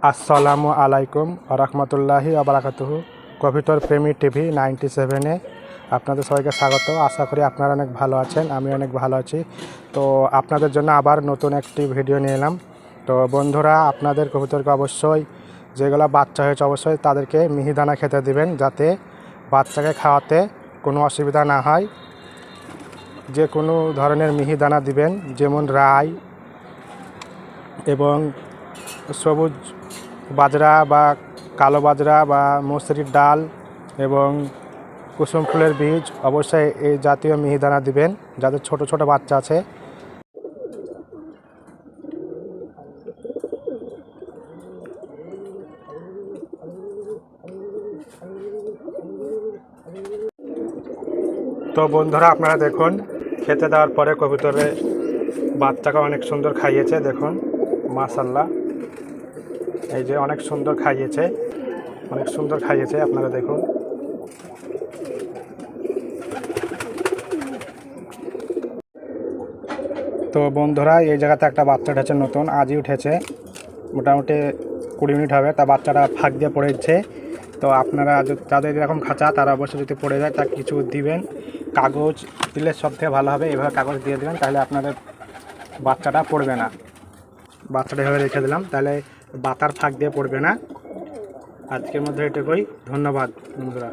আসসালামু আলাইকুম রহমতুল্লাহি আবরাকাতুহু। কবিতর প্রেমী টিভি 97-এ আপনাদের সবাইকে স্বাগত। আশা করি আপনারা অনেক ভালো আছেন, আমি অনেক ভালো আছি। তো আপনাদের জন্য আবার নতুন একটি ভিডিও নিয়ে এলাম। তো বন্ধুরা, আপনাদের কবুতরকে অবশ্যই যেগুলো বাচ্চা হয়েছে অবশ্যই তাদেরকে মিহিদানা খেতে দিবেন, যাতে বাচ্চাকে খাওয়াতে কোনো অসুবিধা না হয়। যে কোনো ধরনের মিহিদানা দিবেন, যেমন রাই এবং সবুজ বাজরা বা কালো বাজরা বা মসুরির ডাল এবং কুসুম ফুলের বীজ, অবশ্যই এই জাতীয় মিহিদানা দিবেন যাদের ছোট ছোট বাচ্চা আছে। তো বন্ধুরা, আপনারা দেখুন, খেতে দেওয়ার পরে কবুতরের বাচ্চাকে অনেক সুন্দর খাইয়েছে। দেখুন, মাশাআল্লাহ, এই যে অনেক সুন্দর খাইয়েছে, অনেক সুন্দর খাইয়েছে, আপনারা দেখুন। তো বন্ধুরা, এই জায়গাতে একটা বাচ্চা উঠেছে, নতুন আজই উঠেছে, মোটামুটি 20 মিনিট হবে। তা বাচ্চাটা ফাঁক দিয়ে পড়েছে। তো আপনারা যাদের এরকম খাঁচা, তারা অবশ্যই যদি পড়ে যায় তা কিছু দিবেন, কাগজ দিলে সব থেকে ভালো হবে। এভাবে কাগজ দিয়ে দেবেন, তাহলে আপনাদের বাচ্চাটা পড়বে না। বাচ্চাটা এভাবে রেখে দিলাম, তাহলে বাতার ফাঁক দিয়ে পড়বে না। আজকের মধ্যে এটুকুই, ধন্যবাদ বন্ধুরা।